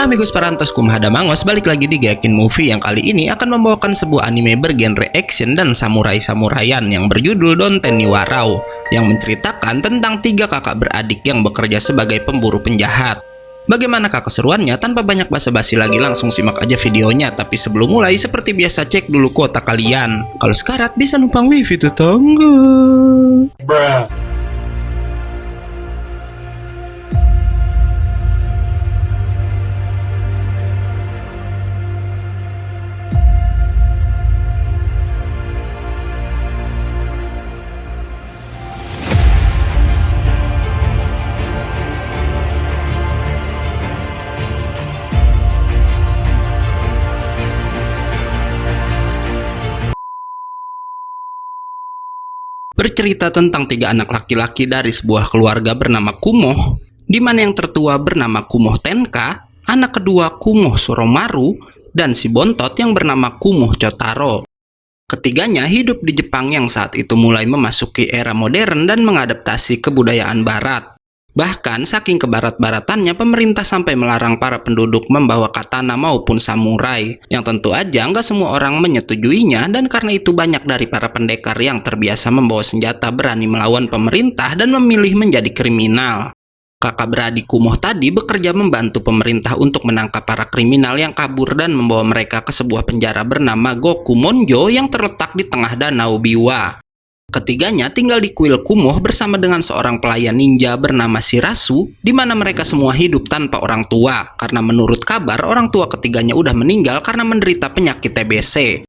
Halo amigos parantos kumhada mangos, balik lagi di Gayakin Movie yang kali ini akan membawakan sebuah anime bergenre action dan samurai-samuraian yang berjudul Donten ni Warau, yang menceritakan tentang tiga kakak beradik yang bekerja sebagai pemburu penjahat. Bagaimanakah keseruannya? Tanpa banyak basa-basi lagi, langsung simak aja videonya. Tapi sebelum mulai, seperti biasa cek dulu kuota kalian. Kalau sekarat bisa numpang wifi tetangga. Bruh. Bercerita tentang tiga anak laki-laki dari sebuah keluarga bernama Kumo, di mana yang tertua bernama Kumo Tenka, anak kedua Kumo Soromaru, dan si bontot yang bernama Kumo Chotaro. Ketiganya hidup di Jepang yang saat itu mulai memasuki era modern dan mengadaptasi kebudayaan barat. Bahkan saking kebarat-baratannya, pemerintah sampai melarang para penduduk membawa katana maupun samurai, yang tentu aja nggak semua orang menyetujuinya, dan karena itu banyak dari para pendekar yang terbiasa membawa senjata berani melawan pemerintah dan memilih menjadi kriminal. Kakak beradik Kumo tadi bekerja membantu pemerintah untuk menangkap para kriminal yang kabur dan membawa mereka ke sebuah penjara bernama Gokumonjo yang terletak di tengah danau Biwa. Ketiganya tinggal di kuil Kumo bersama dengan seorang pelayan ninja bernama Shirasu, di mana mereka semua hidup tanpa orang tua, karena menurut kabar orang tua ketiganya udah meninggal karena menderita penyakit TBC.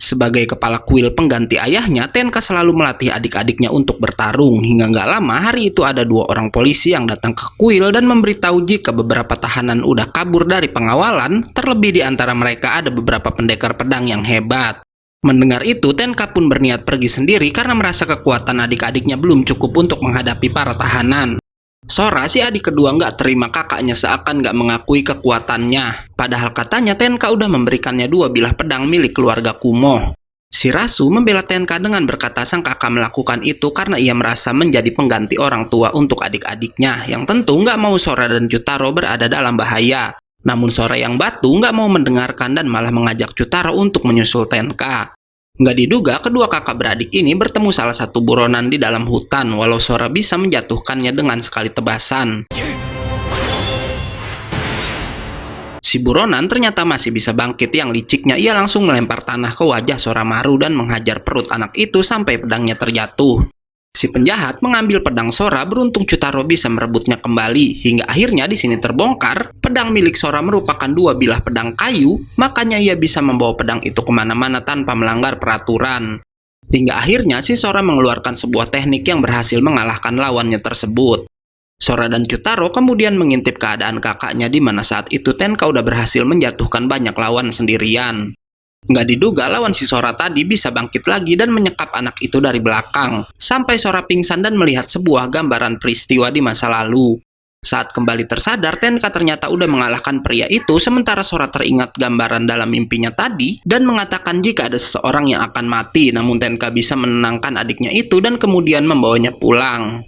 Sebagai kepala kuil pengganti ayahnya, Tenka selalu melatih adik-adiknya untuk bertarung, hingga nggak lama hari itu ada dua orang polisi yang datang ke kuil dan memberitahu jika beberapa tahanan udah kabur dari pengawalan, terlebih di antara mereka ada beberapa pendekar pedang yang hebat. Mendengar itu, Tenka pun berniat pergi sendiri karena merasa kekuatan adik-adiknya belum cukup untuk menghadapi para tahanan. Sora, si adik kedua, nggak terima kakaknya seakan nggak mengakui kekuatannya. Padahal katanya Tenka udah memberikannya dua bilah pedang milik keluarga Kumo. Shirasu membela Tenka dengan berkata sang kakak melakukan itu karena ia merasa menjadi pengganti orang tua untuk adik-adiknya, yang tentu nggak mau Sora dan Jutaro berada dalam bahaya. Namun Sora yang batu nggak mau mendengarkan dan malah mengajak Jutaro untuk menyusul Tenka. Nggak diduga, kedua kakak beradik ini bertemu salah satu buronan di dalam hutan, walau Sora bisa menjatuhkannya dengan sekali tebasan. Si buronan ternyata masih bisa bangkit, yang liciknya ia langsung melempar tanah ke wajah Soromaru dan menghajar perut anak itu sampai pedangnya terjatuh. Si penjahat mengambil pedang Sora, beruntung Jutaro bisa merebutnya kembali, hingga akhirnya di sini terbongkar pedang milik Sora merupakan dua bilah pedang kayu, makanya ia bisa membawa pedang itu kemana-mana tanpa melanggar peraturan. Hingga akhirnya si Sora mengeluarkan sebuah teknik yang berhasil mengalahkan lawannya tersebut. Sora dan Jutaro kemudian mengintip keadaan kakaknya, di mana saat itu Tenka udah berhasil menjatuhkan banyak lawan sendirian. Nggak diduga lawan si Sora tadi bisa bangkit lagi dan menyekap anak itu dari belakang, sampai Sora pingsan dan melihat sebuah gambaran peristiwa di masa lalu. Saat kembali tersadar, Tenka ternyata udah mengalahkan pria itu, sementara Sora teringat gambaran dalam mimpinya tadi dan mengatakan jika ada seseorang yang akan mati, namun Tenka bisa menenangkan adiknya itu dan kemudian membawanya pulang.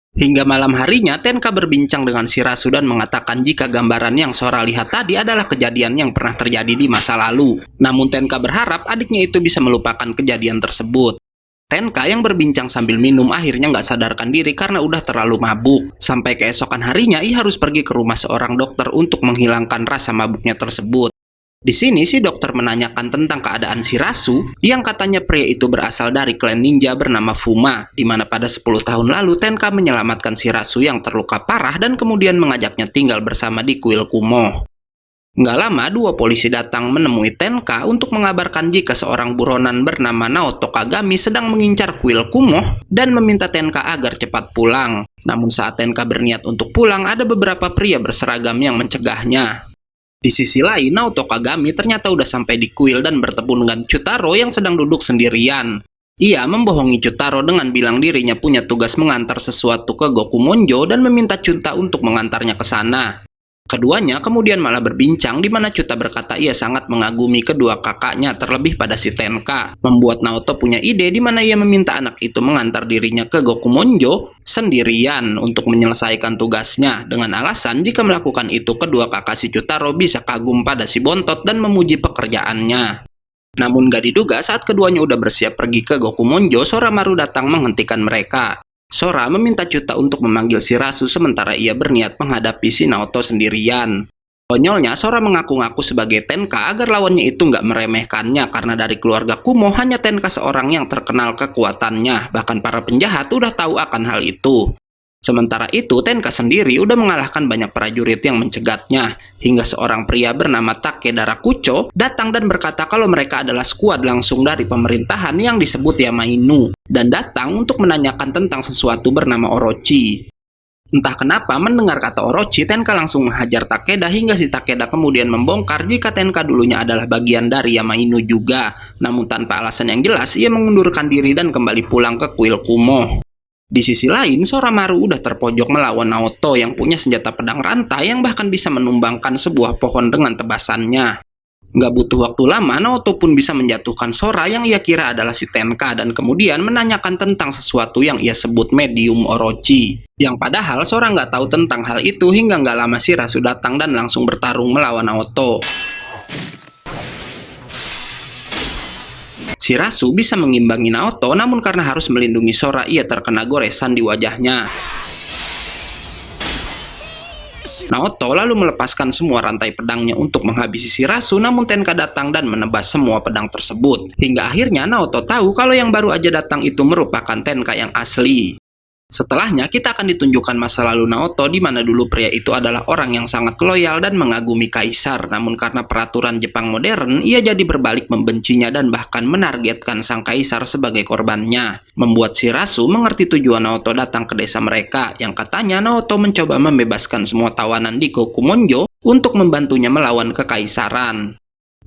Hingga malam harinya, Tenka berbincang dengan Shirasu dan mengatakan jika gambaran yang Sora lihat tadi adalah kejadian yang pernah terjadi di masa lalu. Namun Tenka berharap adiknya itu bisa melupakan kejadian tersebut. Tenka yang berbincang sambil minum akhirnya nggak sadarkan diri karena udah terlalu mabuk. Sampai keesokan harinya, ia harus pergi ke rumah seorang dokter untuk menghilangkan rasa mabuknya tersebut. Di sini si dokter menanyakan tentang keadaan Shirasu, yang katanya pria itu berasal dari klan ninja bernama Fuma, di mana pada 10 tahun lalu Tenka menyelamatkan Shirasu yang terluka parah dan kemudian mengajaknya tinggal bersama di kuil Kumo. Nggak lama, dua polisi datang menemui Tenka untuk mengabarkan jika seorang buronan bernama Naoto Kagami sedang mengincar kuil Kumo dan meminta Tenka agar cepat pulang. Namun saat Tenka berniat untuk pulang, ada beberapa pria berseragam yang mencegahnya. Di sisi lain, Naoto Kagami ternyata udah sampai di kuil dan bertemu dengan Jutaro yang sedang duduk sendirian. Ia membohongi Jutaro dengan bilang dirinya punya tugas mengantar sesuatu ke Gokumonjo dan meminta Junta untuk mengantarnya ke sana. Keduanya kemudian malah berbincang di mana Chuta berkata ia sangat mengagumi kedua kakaknya terlebih pada si Tenka. Membuat Naoto punya ide di mana ia meminta anak itu mengantar dirinya ke Gokumonjo sendirian untuk menyelesaikan tugasnya dengan alasan jika melakukan itu kedua kakak si Chutaro bisa kagum pada si Bontot dan memuji pekerjaannya. Namun gak diduga saat keduanya udah bersiap pergi ke Gokumonjo, Soramaru datang menghentikan mereka. Sora meminta Chuta untuk memanggil Shirazu sementara ia berniat menghadapi si Naoto sendirian. Konyolnya, Sora mengaku-ngaku sebagai Tenka agar lawannya itu nggak meremehkannya karena dari keluarga Kumo hanya Tenka seorang yang terkenal kekuatannya, bahkan para penjahat udah tahu akan hal itu. Sementara itu, Tenka sendiri udah mengalahkan banyak prajurit yang mencegatnya, hingga seorang pria bernama Takeda Rakucho datang dan berkata kalau mereka adalah skuad langsung dari pemerintahan yang disebut Yamainu, dan datang untuk menanyakan tentang sesuatu bernama Orochi. Entah kenapa mendengar kata Orochi, Tenka langsung menghajar Takeda hingga si Takeda kemudian membongkar jika Tenka dulunya adalah bagian dari Yamainu juga. Namun tanpa alasan yang jelas, ia mengundurkan diri dan kembali pulang ke kuil Kumo. Di sisi lain, Soramaru udah terpojok melawan Naoto yang punya senjata pedang rantai yang bahkan bisa menumbangkan sebuah pohon dengan tebasannya. Nggak butuh waktu lama, Naoto pun bisa menjatuhkan Sora yang ia kira adalah si Tenka dan kemudian menanyakan tentang sesuatu yang ia sebut medium Orochi. Yang padahal Sora nggak tahu tentang hal itu hingga nggak lama Shirazu datang dan langsung bertarung melawan Naoto. Shirazu bisa mengimbangi Naoto, namun karena harus melindungi Sora, ia terkena goresan di wajahnya. Naoto lalu melepaskan semua rantai pedangnya untuk menghabisi Shirazu, namun Tenka datang dan menebas semua pedang tersebut. Hingga akhirnya Naoto tahu kalau yang baru aja datang itu merupakan Tenka yang asli. Setelahnya, kita akan ditunjukkan masa lalu Naoto di mana dulu pria itu adalah orang yang sangat loyal dan mengagumi kaisar, namun karena peraturan Jepang modern, ia jadi berbalik membencinya dan bahkan menargetkan sang kaisar sebagai korbannya. Membuat Shirazu mengerti tujuan Naoto datang ke desa mereka, yang katanya Naoto mencoba membebaskan semua tawanan di Gokumonjo untuk membantunya melawan kekaisaran.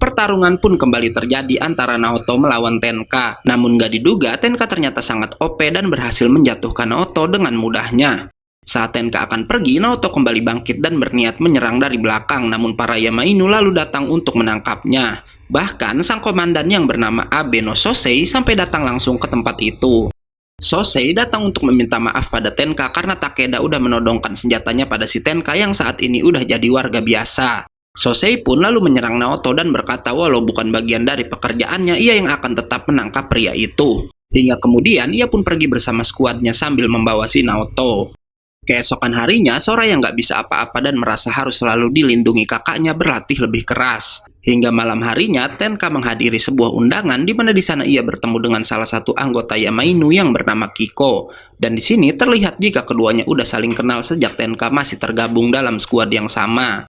Pertarungan pun kembali terjadi antara Naoto melawan Tenka. Namun gak diduga, Tenka ternyata sangat OP dan berhasil menjatuhkan Naoto dengan mudahnya. Saat Tenka akan pergi, Naoto kembali bangkit dan berniat menyerang dari belakang, namun para Yamainu lalu datang untuk menangkapnya. Bahkan, sang komandan yang bernama Abe no Sosei sampai datang langsung ke tempat itu. Sosei datang untuk meminta maaf pada Tenka karena Takeda udah menodongkan senjatanya pada si Tenka yang saat ini udah jadi warga biasa. Sosei pun lalu menyerang Naoto dan berkata walau bukan bagian dari pekerjaannya, ia yang akan tetap menangkap pria itu. Hingga kemudian ia pun pergi bersama skuadnya sambil membawa si Naoto. Keesokan harinya, Sora yang gak bisa apa-apa dan merasa harus selalu dilindungi kakaknya berlatih lebih keras. Hingga malam harinya, Tenka menghadiri sebuah undangan di mana di sana ia bertemu dengan salah satu anggota Yamainu yang bernama Kiko. Dan di sini terlihat jika keduanya udah saling kenal sejak Tenka masih tergabung dalam skuad yang sama.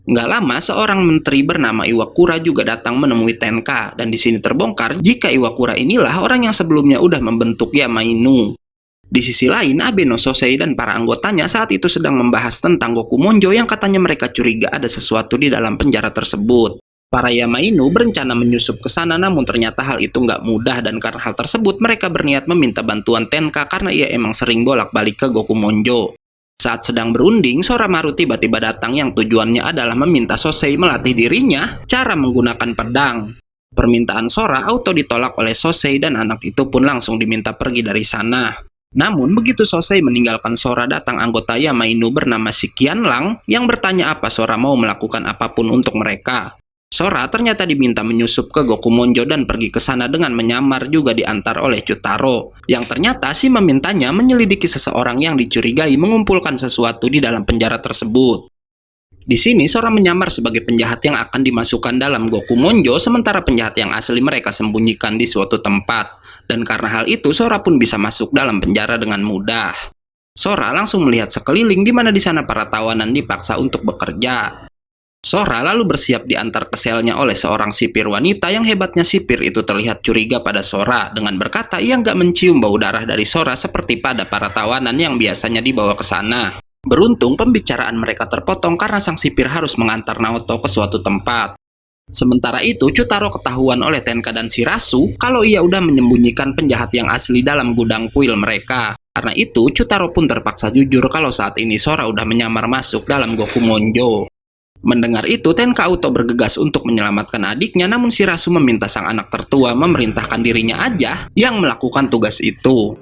Nggak lama, seorang menteri bernama Iwakura juga datang menemui Tenka, dan di sini terbongkar jika Iwakura inilah orang yang sebelumnya udah membentuk Yamainu. Di sisi lain, Abe no Sosei dan para anggotanya saat itu sedang membahas tentang Gokumonjo yang katanya mereka curiga ada sesuatu di dalam penjara tersebut. Para Yamainu berencana menyusup ke sana, namun ternyata hal itu nggak mudah dan karena hal tersebut mereka berniat meminta bantuan Tenka karena ia emang sering bolak-balik ke Gokumonjo. Saat sedang berunding, Soramaru tiba-tiba datang yang tujuannya adalah meminta Sosei melatih dirinya cara menggunakan pedang. Permintaan Sora auto ditolak oleh Sosei dan anak itu pun langsung diminta pergi dari sana. Namun begitu Sosei meninggalkan Sora, datang anggota Yamainu bernama si Qianlang yang bertanya apa Sora mau melakukan apapun untuk mereka. Sora ternyata diminta menyusup ke Gokumonjo dan pergi ke sana dengan menyamar juga diantar oleh Chutaro. Yang ternyata si memintanya menyelidiki seseorang yang dicurigai mengumpulkan sesuatu di dalam penjara tersebut. Di sini Sora menyamar sebagai penjahat yang akan dimasukkan dalam Gokumonjo, sementara penjahat yang asli mereka sembunyikan di suatu tempat. Dan karena hal itu Sora pun bisa masuk dalam penjara dengan mudah. Sora langsung melihat sekeliling di mana di sana para tawanan dipaksa untuk bekerja. Sora lalu bersiap diantar ke selnya oleh seorang sipir wanita yang hebatnya sipir itu terlihat curiga pada Sora dengan berkata ia nggak mencium bau darah dari Sora seperti pada para tawanan yang biasanya dibawa ke sana. Beruntung pembicaraan mereka terpotong karena sang sipir harus mengantar Naoto ke suatu tempat. Sementara itu, Chutaro ketahuan oleh Tenka dan Shirazu kalau ia udah menyembunyikan penjahat yang asli dalam gudang kuil mereka. Karena itu, Chutaro pun terpaksa jujur kalau saat ini Sora udah menyamar masuk dalam Gokumonjo. Mendengar itu, Tenkaichi bergegas untuk menyelamatkan adiknya, namun Shirazu meminta sang anak tertua memerintahkan dirinya aja yang melakukan tugas itu.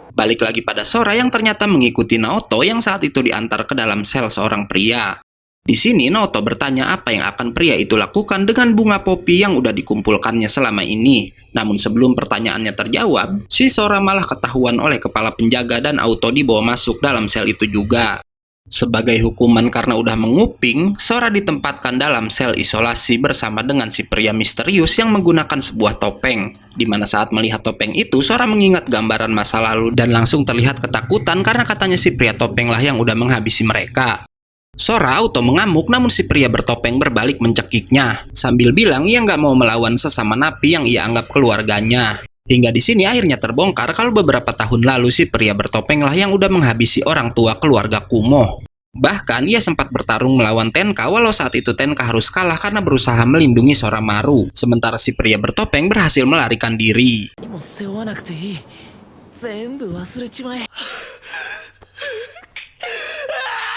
Balik lagi pada Sora yang ternyata mengikuti Naoto yang saat itu diantar ke dalam sel seorang pria. Di sini Naoto bertanya apa yang akan pria itu lakukan dengan bunga popi yang udah dikumpulkannya selama ini. Namun sebelum pertanyaannya terjawab, si Sora malah ketahuan oleh kepala penjaga dan auto dibawa masuk dalam sel itu juga. Sebagai hukuman karena udah menguping, Sora ditempatkan dalam sel isolasi bersama dengan si pria misterius yang menggunakan sebuah topeng. Dimana saat melihat topeng itu, Sora mengingat gambaran masa lalu dan langsung terlihat ketakutan karena katanya si pria topeng lah yang udah menghabisi mereka. Sora auto mengamuk, namun si pria bertopeng berbalik mencekiknya sambil bilang ia nggak mau melawan sesama napi yang ia anggap keluarganya. Hingga di sini akhirnya terbongkar kalau beberapa tahun lalu si pria bertopeng lah yang udah menghabisi orang tua keluarga Kumo. Bahkan ia sempat bertarung melawan Tenka walau saat itu Tenka harus kalah karena berusaha melindungi Sora Maru. Sementara si pria bertopeng berhasil melarikan diri.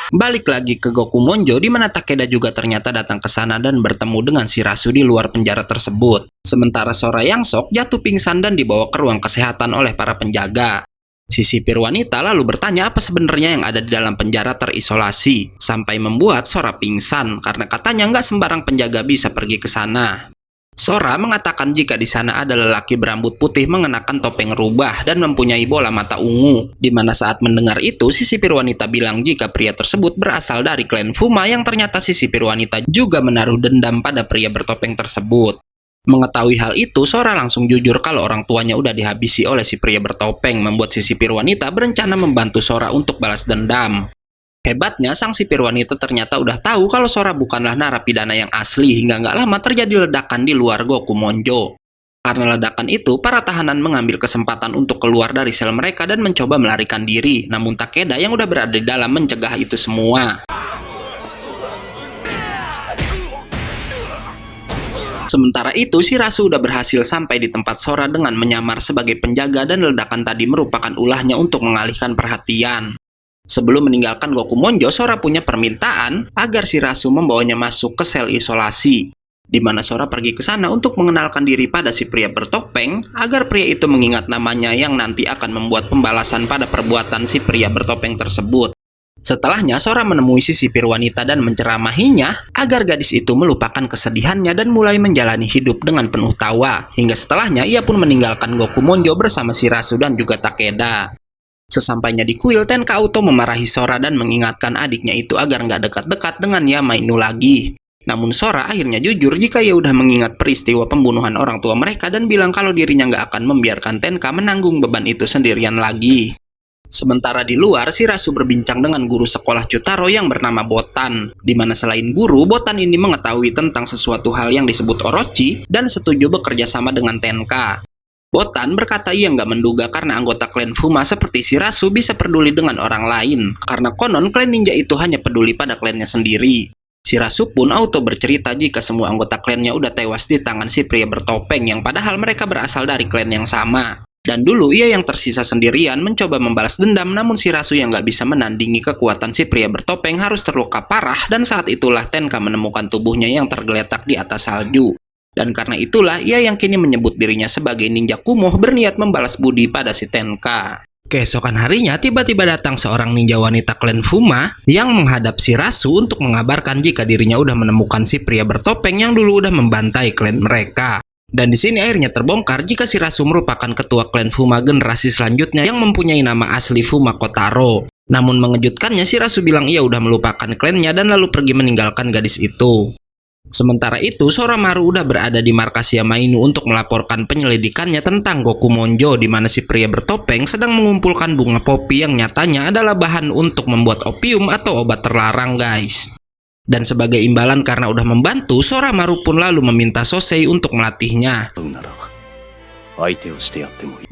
Balik lagi ke Gokumonjo di mana Takeda juga ternyata datang ke sana dan bertemu dengan Shirazu di luar penjara tersebut. Sementara Sora yang shock jatuh pingsan dan dibawa ke ruang kesehatan oleh para penjaga. Si sipir wanita lalu bertanya apa sebenarnya yang ada di dalam penjara terisolasi, sampai membuat Sora pingsan karena katanya nggak sembarang penjaga bisa pergi ke sana. Sora mengatakan jika di sana ada lelaki berambut putih mengenakan topeng rubah dan mempunyai bola mata ungu. Di mana saat mendengar itu, si sipir wanita bilang jika pria tersebut berasal dari klan Fuma yang ternyata si sipir wanita juga menaruh dendam pada pria bertopeng tersebut. Mengetahui hal itu, Sora langsung jujur kalau orang tuanya udah dihabisi oleh si pria bertopeng, membuat si sipir wanita berencana membantu Sora untuk balas dendam. Hebatnya, sang sipir wanita ternyata udah tahu kalau Sora bukanlah narapidana yang asli hingga nggak lama terjadi ledakan di luar Gokumonjo. Karena ledakan itu, para tahanan mengambil kesempatan untuk keluar dari sel mereka dan mencoba melarikan diri. Namun Takeda yang udah berada di dalam mencegah itu semua. Sementara itu, Shirazu udah berhasil sampai di tempat Sora dengan menyamar sebagai penjaga dan ledakan tadi merupakan ulahnya untuk mengalihkan perhatian. Sebelum meninggalkan Gokumonjo, Sora punya permintaan agar Shirazu membawanya masuk ke sel isolasi. Di mana Sora pergi ke sana untuk mengenalkan diri pada si pria bertopeng agar pria itu mengingat namanya yang nanti akan membuat pembalasan pada perbuatan si pria bertopeng tersebut. Setelahnya, Sora menemui si sipir wanita dan menceramahinya agar gadis itu melupakan kesedihannya dan mulai menjalani hidup dengan penuh tawa. Hingga setelahnya, ia pun meninggalkan Gokumonjo bersama Shirazu dan juga Takeda. Sesampainya di kuil, Tenkaichi memarahi Sora dan mengingatkan adiknya itu agar nggak dekat-dekat dengan Yamainu lagi. Namun Sora akhirnya jujur jika ia udah mengingat peristiwa pembunuhan orang tua mereka dan bilang kalau dirinya nggak akan membiarkan Tenka menanggung beban itu sendirian lagi. Sementara di luar, Shirazu berbincang dengan guru sekolah Chutaro yang bernama Botan, di mana selain guru, Botan ini mengetahui tentang sesuatu hal yang disebut Orochi dan setuju bekerja sama dengan Tenka. Botan berkata ia nggak menduga karena anggota klan Fuma seperti Shirazu bisa peduli dengan orang lain, karena konon klan ninja itu hanya peduli pada klannya sendiri. Shirazu pun auto bercerita jika semua anggota klannya udah tewas di tangan si pria bertopeng yang padahal mereka berasal dari klan yang sama. Dan dulu ia yang tersisa sendirian mencoba membalas dendam, namun Shirazu yang nggak bisa menandingi kekuatan si pria bertopeng harus terluka parah dan saat itulah Tenka menemukan tubuhnya yang tergeletak di atas salju. Dan karena itulah ia yang kini menyebut dirinya sebagai ninja kumuh berniat membalas budi pada si Tenka. Keesokan harinya tiba-tiba datang seorang ninja wanita klan Fuma yang menghadap Shirazu untuk mengabarkan jika dirinya udah menemukan si pria bertopeng yang dulu udah membantai klan mereka. Dan di sini akhirnya terbongkar jika Shirazu merupakan ketua klan Fuma generasi selanjutnya yang mempunyai nama asli Fuma Kotaro. Namun mengejutkannya, Shirazu bilang ia udah melupakan klannya dan lalu pergi meninggalkan gadis itu. Sementara itu, Sora Maru udah berada di markas Yamainu untuk melaporkan penyelidikannya tentang Gokumonjo di mana si pria bertopeng sedang mengumpulkan bunga popi yang nyatanya adalah bahan untuk membuat opium atau obat terlarang, guys. Dan sebagai imbalan karena udah membantu, Sora Maru pun lalu meminta Sosei untuk melatihnya.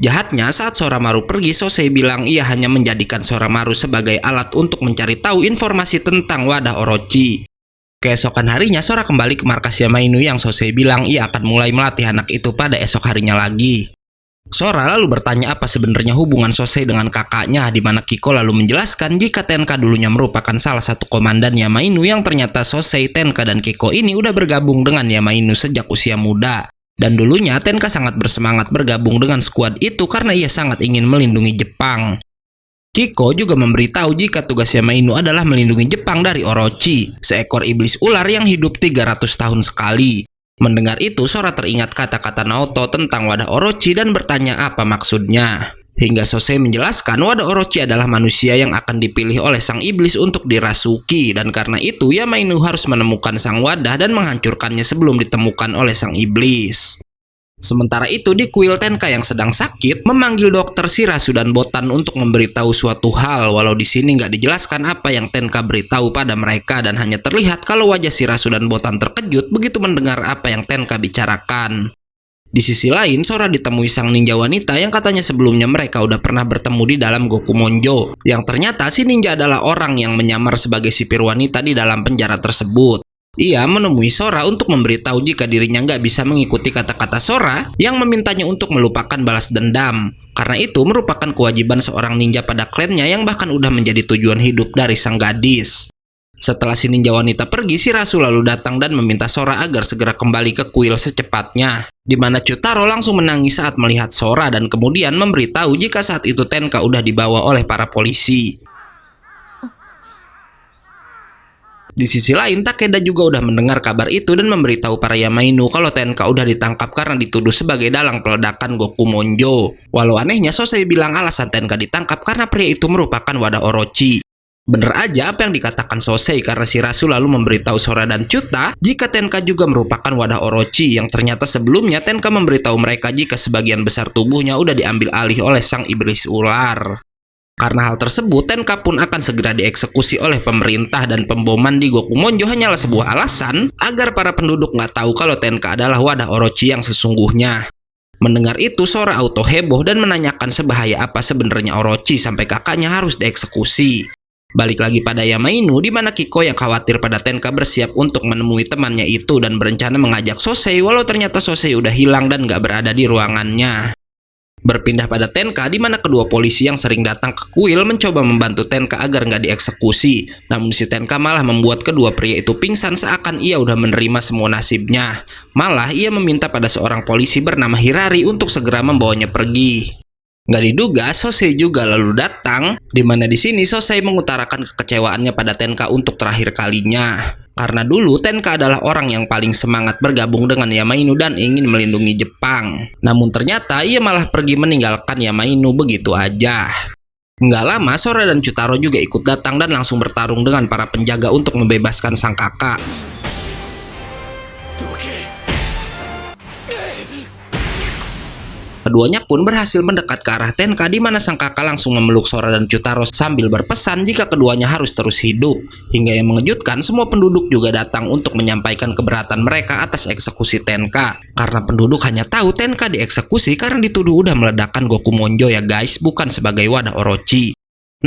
Jahatnya, saat Sora Maru pergi, Sosei bilang ia hanya menjadikan Sora Maru sebagai alat untuk mencari tahu informasi tentang wadah Orochi. Keesokan harinya, Sora kembali ke markas Yamainu yang Sosei bilang ia akan mulai melatih anak itu pada esok harinya lagi. Sora lalu bertanya apa sebenarnya hubungan Sosei dengan kakaknya, di mana Kiko lalu menjelaskan jika Tenka dulunya merupakan salah satu komandan Yamainu yang ternyata Sosei, Tenka, dan Kiko ini udah bergabung dengan Yamainu sejak usia muda. Dan dulunya Tenka sangat bersemangat bergabung dengan skuad itu karena ia sangat ingin melindungi Jepang. Kiko juga memberitahu jika tugas Yamainu adalah melindungi Jepang dari Orochi, seekor iblis ular yang hidup 300 tahun sekali. Mendengar itu, Sora teringat kata-kata Naoto tentang wadah Orochi dan bertanya apa maksudnya. Hingga Sosei menjelaskan wadah Orochi adalah manusia yang akan dipilih oleh sang iblis untuk dirasuki, dan karena itu Yamainu harus menemukan sang wadah dan menghancurkannya sebelum ditemukan oleh sang iblis. Sementara itu di kuil, Tenka yang sedang sakit memanggil dokter Shirasu dan Botan untuk memberitahu suatu hal, walau di sini nggak dijelaskan apa yang Tenka beritahu pada mereka dan hanya terlihat kalau wajah Shirasu dan Botan terkejut begitu mendengar apa yang Tenka bicarakan. Di sisi lain, Sora ditemui sang ninja wanita yang katanya sebelumnya mereka udah pernah bertemu di dalam Gokumonjo, yang ternyata si ninja adalah orang yang menyamar sebagai sipir wanita di dalam penjara tersebut. Ia menemui Sora untuk memberitahu jika dirinya nggak bisa mengikuti kata-kata Sora yang memintanya untuk melupakan balas dendam. Karena itu merupakan kewajiban seorang ninja pada klannya yang bahkan udah menjadi tujuan hidup dari sang gadis. Setelah si ninja wanita pergi, Shirasu lalu datang dan meminta Sora agar segera kembali ke kuil secepatnya. Di mana Chutaro langsung menangis saat melihat Sora dan kemudian memberitahu jika saat itu Tenka udah dibawa oleh para polisi. Di sisi lain, Takeda juga udah mendengar kabar itu dan memberitahu para Yamainu kalau Tenka udah ditangkap karena dituduh sebagai dalang peledakan Gokumonjo. Walau anehnya, Sosei bilang alasan Tenka ditangkap karena pria itu merupakan wadah Orochi. Bener aja apa yang dikatakan Sosei karena Shirasu lalu memberitahu Sora dan Chuta jika Tenka juga merupakan wadah Orochi, yang ternyata sebelumnya Tenka memberitahu mereka jika sebagian besar tubuhnya udah diambil alih oleh sang iblis ular. Karena hal tersebut, Tenka pun akan segera dieksekusi oleh pemerintah dan pemboman di Gokumonjo hanyalah sebuah alasan agar para penduduk nggak tahu kalau Tenka adalah wadah Orochi yang sesungguhnya. Mendengar itu, Sora auto heboh dan menanyakan sebahaya apa sebenarnya Orochi sampai kakaknya harus dieksekusi. Balik lagi pada Yamainu, di mana Kiko yang khawatir pada Tenka bersiap untuk menemui temannya itu dan berencana mengajak Sosei, walau ternyata Sosei udah hilang dan nggak berada di ruangannya. Berpindah pada Tenka, di mana kedua polisi yang sering datang ke kuil mencoba membantu Tenka agar nggak dieksekusi. Namun si Tenka malah membuat kedua pria itu pingsan seakan ia udah menerima semua nasibnya. Malah ia meminta pada seorang polisi bernama Hirari untuk segera membawanya pergi. Nggak diduga, Sosei juga lalu datang, di mana di sini Sosei mengutarakan kekecewaannya pada Tenka untuk terakhir kalinya. Karena dulu Tenka adalah orang yang paling semangat bergabung dengan Yamainu dan ingin melindungi Jepang. Namun ternyata ia malah pergi meninggalkan Yamainu begitu aja. Nggak lama, Sora dan Chutaro juga ikut datang dan langsung bertarung dengan para penjaga untuk membebaskan sang kakak. Keduanya pun berhasil mendekat ke arah Tenka, di mana sang kakak langsung memeluk Sora dan Chutaro sambil berpesan jika keduanya harus terus hidup. Hingga yang mengejutkan, semua penduduk juga datang untuk menyampaikan keberatan mereka atas eksekusi Tenka. Karena penduduk hanya tahu Tenka dieksekusi karena dituduh udah meledakkan Gokumonjo ya guys, bukan sebagai wadah Orochi.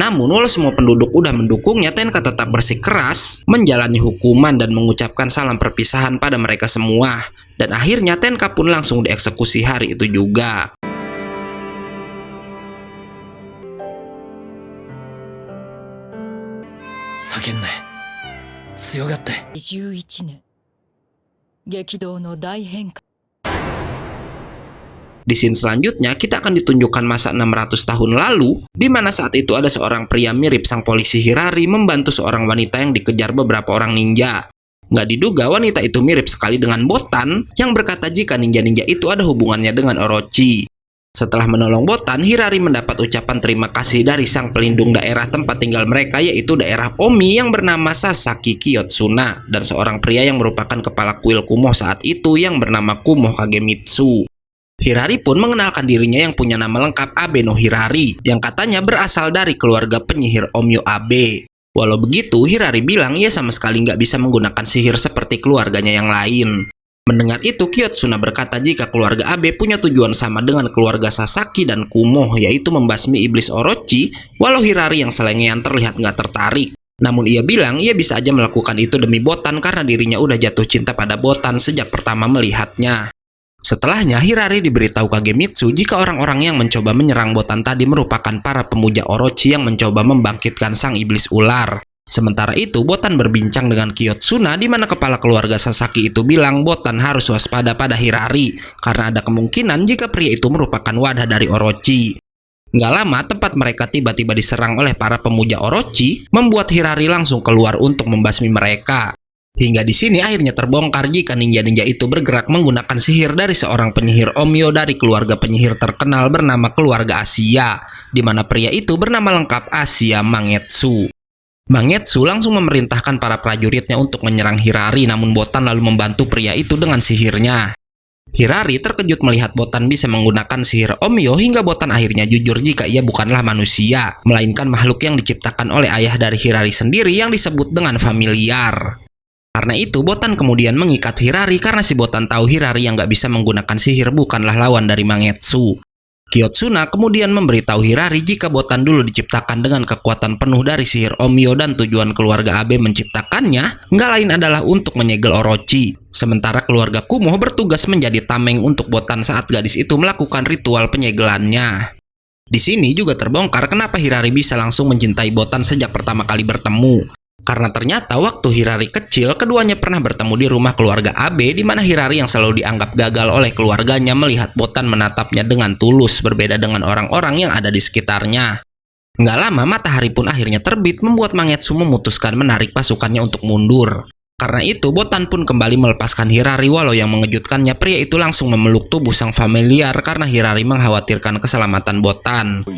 Namun walau semua penduduk udah mendukungnya, Tenka tetap bersikeras menjalani hukuman dan mengucapkan salam perpisahan pada mereka semua. Dan akhirnya Tenka pun langsung dieksekusi hari itu juga. Di scene selanjutnya, kita akan ditunjukkan masa 600 tahun lalu, di mana saat itu ada seorang pria mirip sang polisi Hirari membantu seorang wanita yang dikejar beberapa orang ninja. Nggak diduga wanita itu mirip sekali dengan Botan yang berkata jika ninja-ninja itu ada hubungannya dengan Orochi. Setelah menolong Botan, Hirari mendapat ucapan terima kasih dari sang pelindung daerah tempat tinggal mereka, yaitu daerah Omi yang bernama Sasaki Kiyotsuna, dan seorang pria yang merupakan kepala kuil Kumo saat itu yang bernama Kumo Kagemitsu. Hirari pun mengenalkan dirinya yang punya nama lengkap Abe no Hirari, yang katanya berasal dari keluarga penyihir Omyo Abe. Walau begitu, Hirari bilang ia sama sekali nggak bisa menggunakan sihir seperti keluarganya yang lain. Mendengar itu, Kiyotsuna berkata jika keluarga Abe punya tujuan sama dengan keluarga Sasaki dan Kumo, yaitu membasmi iblis Orochi, walau Hirari yang selengean terlihat nggak tertarik. Namun ia bilang ia bisa aja melakukan itu demi Botan karena dirinya udah jatuh cinta pada Botan sejak pertama melihatnya. Setelahnya, Hirari diberitahu Kagemitsu jika orang-orang yang mencoba menyerang Botan tadi merupakan para pemuja Orochi yang mencoba membangkitkan sang iblis ular. Sementara itu, Botan berbincang dengan Kiyotsuna di mana kepala keluarga Sasaki itu bilang Botan harus waspada pada Hirari karena ada kemungkinan jika pria itu merupakan wadah dari Orochi. Nggak lama, tempat mereka tiba-tiba diserang oleh para pemuja Orochi, membuat Hirari langsung keluar untuk membasmi mereka. Hingga di sini akhirnya terbongkar jika ninja-ninja itu bergerak menggunakan sihir dari seorang penyihir Onmyo dari keluarga penyihir terkenal bernama keluarga Asia, di mana pria itu bernama lengkap Asia Mangetsu. Mangetsu langsung memerintahkan para prajuritnya untuk menyerang Hirari, namun Botan lalu membantu pria itu dengan sihirnya. Hirari terkejut melihat Botan bisa menggunakan sihir Onmyo hingga Botan akhirnya jujur jika ia bukanlah manusia, melainkan makhluk yang diciptakan oleh ayah dari Hirari sendiri yang disebut dengan familiar. Karena itu, Botan kemudian mengikat Hirari karena si Botan tahu Hirari yang nggak bisa menggunakan sihir bukanlah lawan dari Mangetsu. Kiyotsuna kemudian memberitahu Hirari jika Botan dulu diciptakan dengan kekuatan penuh dari sihir Onmyo dan tujuan keluarga Abe menciptakannya nggak lain adalah untuk menyegel Orochi. Sementara keluarga Kumo bertugas menjadi tameng untuk Botan saat gadis itu melakukan ritual penyegelannya. Di sini juga terbongkar kenapa Hirari bisa langsung mencintai Botan sejak pertama kali bertemu. Karena ternyata waktu Hirari kecil, keduanya pernah bertemu di rumah keluarga Abe di mana Hirari yang selalu dianggap gagal oleh keluarganya melihat Botan menatapnya dengan tulus berbeda dengan orang-orang yang ada di sekitarnya. Nggak lama matahari pun akhirnya terbit membuat Mangetsu memutuskan menarik pasukannya untuk mundur. Karena itu Botan pun kembali melepaskan Hirari walau yang mengejutkannya pria itu langsung memeluk tubuh sang familiar karena Hirari mengkhawatirkan keselamatan Botan.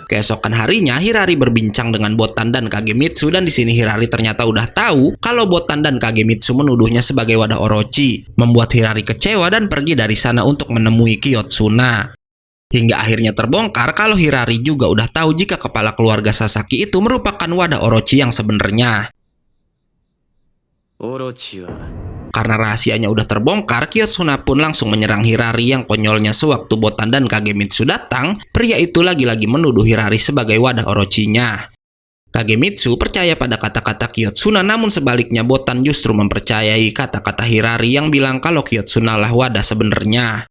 Keesokan harinya, Hirari berbincang dengan Botan dan Kagemitsu dan di sini Hirari ternyata udah tahu kalau Botan dan Kagemitsu menuduhnya sebagai wadah Orochi, membuat Hirari kecewa dan pergi dari sana untuk menemui Kiyotsuna. Hingga akhirnya terbongkar kalau Hirari juga udah tahu jika kepala keluarga Sasaki itu merupakan wadah Orochi yang sebenarnya. Karena rahasianya udah terbongkar, Kiyotsuna pun langsung menyerang Hirari yang konyolnya sewaktu Botan dan Kagemitsu datang, pria itu lagi-lagi menuduh Hirari sebagai wadah Orochinya. Kagemitsu percaya pada kata-kata Kiyotsuna, namun sebaliknya Botan justru mempercayai kata-kata Hirari yang bilang kalau Kiyotsuna lah wadah sebenarnya.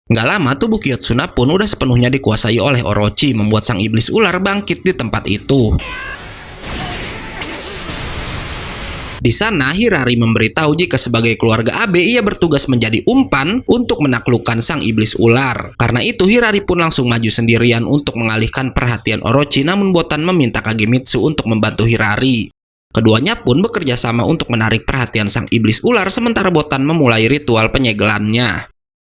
Nggak lama tubuh Kiyotsuna pun udah sepenuhnya dikuasai oleh Orochi, membuat sang iblis ular bangkit di tempat itu. Di sana, Hirari memberitahu jika sebagai keluarga Abe ia bertugas menjadi umpan untuk menaklukkan sang iblis ular. Karena itu, Hirari pun langsung maju sendirian untuk mengalihkan perhatian Orochi, namun Botan meminta Kagemitsu untuk membantu Hirari. Keduanya pun bekerja sama untuk menarik perhatian sang iblis ular sementara Botan memulai ritual penyegelannya.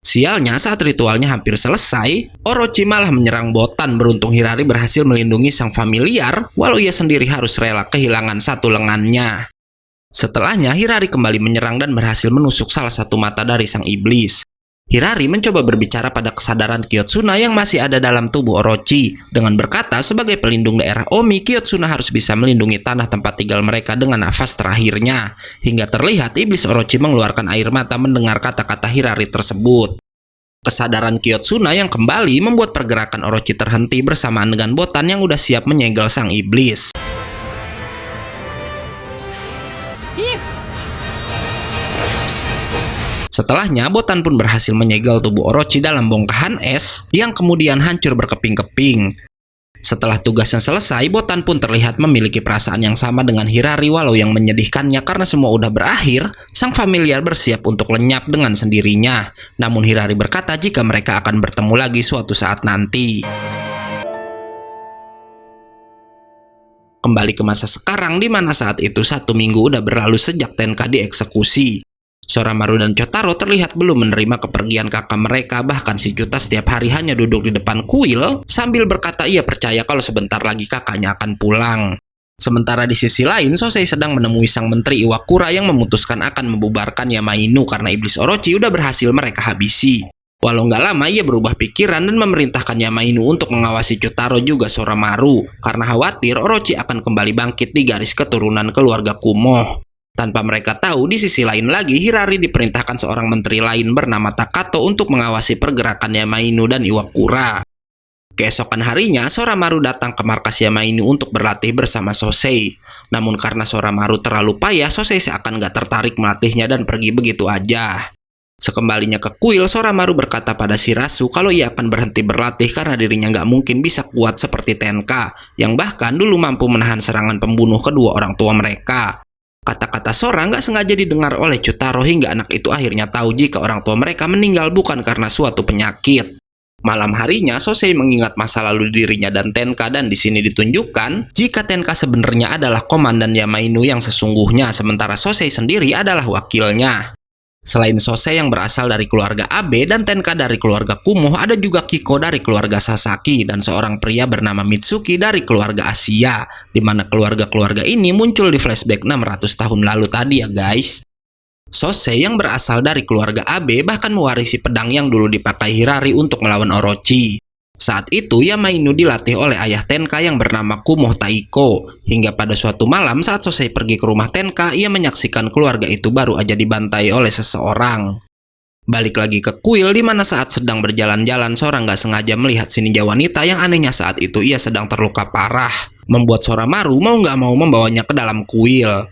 Sialnya, saat ritualnya hampir selesai, Orochi malah menyerang Botan. Beruntung Hirari berhasil melindungi sang familiar, walau ia sendiri harus rela kehilangan satu lengannya. Setelahnya, Hirari kembali menyerang dan berhasil menusuk salah satu mata dari sang iblis. Hirari mencoba berbicara pada kesadaran Kiyotsuna yang masih ada dalam tubuh Orochi, dengan berkata sebagai pelindung daerah Omi, Kiyotsuna harus bisa melindungi tanah tempat tinggal mereka dengan nafas terakhirnya. Hingga terlihat iblis Orochi mengeluarkan air mata mendengar kata-kata Hirari tersebut. Kesadaran Kiyotsuna yang kembali membuat pergerakan Orochi terhenti bersamaan dengan Botan yang udah siap menyegel sang iblis. Setelahnya, Botan pun berhasil menyegel tubuh Orochi dalam bongkahan es yang kemudian hancur berkeping-keping. Setelah tugasnya selesai, Botan pun terlihat memiliki perasaan yang sama dengan Hirari walau yang menyedihkannya karena semua udah berakhir, sang familiar bersiap untuk lenyap dengan sendirinya. Namun Hirari berkata jika mereka akan bertemu lagi suatu saat nanti. Kembali ke masa sekarang di mana saat itu 1 minggu udah berlalu sejak Tenka dieksekusi. Soramaru dan Chotaro terlihat belum menerima kepergian kakak mereka, bahkan si Chuta setiap hari hanya duduk di depan kuil sambil berkata ia percaya kalau sebentar lagi kakaknya akan pulang. Sementara di sisi lain, Sosei sedang menemui sang menteri Iwakura yang memutuskan akan membubarkan Yamainu karena iblis Orochi udah berhasil mereka habisi. Walau nggak lama, ia berubah pikiran dan memerintahkan Yamainu untuk mengawasi Chotaro juga Soramaru karena khawatir Orochi akan kembali bangkit di garis keturunan keluarga Kumo. Tanpa mereka tahu, di sisi lain lagi, Hirari diperintahkan seorang menteri lain bernama Takato untuk mengawasi pergerakan Yamainu dan Iwakura. Keesokan harinya, Soramaru datang ke markas Yamainu untuk berlatih bersama Sosei. Namun karena Soramaru terlalu payah, Sosei seakan gak tertarik melatihnya dan pergi begitu aja. Sekembalinya ke kuil, Soramaru berkata pada Shirazu kalau ia akan berhenti berlatih karena dirinya gak mungkin bisa kuat seperti Tenka, yang bahkan dulu mampu menahan serangan pembunuh kedua orang tua mereka. Kata-kata Sora gak sengaja didengar oleh Chutaro hingga anak itu akhirnya tahu jika orang tua mereka meninggal bukan karena suatu penyakit. Malam harinya, Sosei mengingat masa lalu dirinya dan Tenka dan di sini ditunjukkan jika Tenka sebenarnya adalah komandan Yamainu yang sesungguhnya, sementara Sosei sendiri adalah wakilnya. Selain Sosei yang berasal dari keluarga Abe dan Tenka dari keluarga Kumo, ada juga Kiko dari keluarga Sasaki dan seorang pria bernama Mitsuki dari keluarga Asia, di mana keluarga-keluarga ini muncul di flashback 600 tahun lalu tadi ya guys. Sosei yang berasal dari keluarga Abe bahkan mewarisi pedang yang dulu dipakai Hirari untuk melawan Orochi. Saat itu Yamainu dilatih oleh ayah Tenka yang bernama Kumo Taiko. Hingga pada suatu malam saat Sosei pergi ke rumah Tenka, ia menyaksikan keluarga itu baru aja dibantai oleh seseorang. Balik lagi ke kuil di mana saat sedang berjalan-jalan Sora nggak sengaja melihat si ninja wanita yang anehnya saat itu ia sedang terluka parah. Membuat Soramaru mau nggak mau membawanya ke dalam kuil.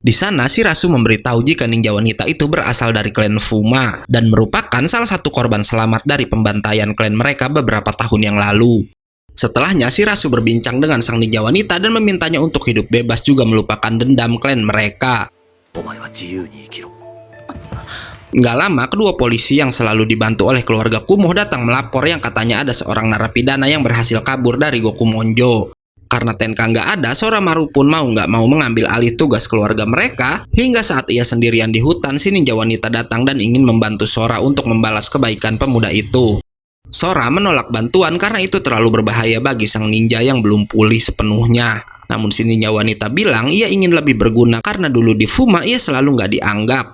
Di sana, Shirazu memberitahu jika ninja wanita itu berasal dari klan Fuma dan merupakan salah satu korban selamat dari pembantaian klan mereka beberapa tahun yang lalu. Setelahnya, Shirazu berbincang dengan sang ninja wanita dan memintanya untuk hidup bebas juga melupakan dendam klan mereka. Nggak lama, kedua polisi yang selalu dibantu oleh keluarga Kumo datang melapor yang katanya ada seorang narapidana yang berhasil kabur dari Gokumonjo. Karena Tenka nggak ada, Soramaru pun mau nggak mau mengambil alih tugas keluarga mereka. Hingga saat ia sendirian di hutan, si ninja wanita datang dan ingin membantu Sora untuk membalas kebaikan pemuda itu. Sora menolak bantuan karena itu terlalu berbahaya bagi sang ninja yang belum pulih sepenuhnya. Namun si ninja wanita bilang ia ingin lebih berguna karena dulu di Fuma ia selalu nggak dianggap.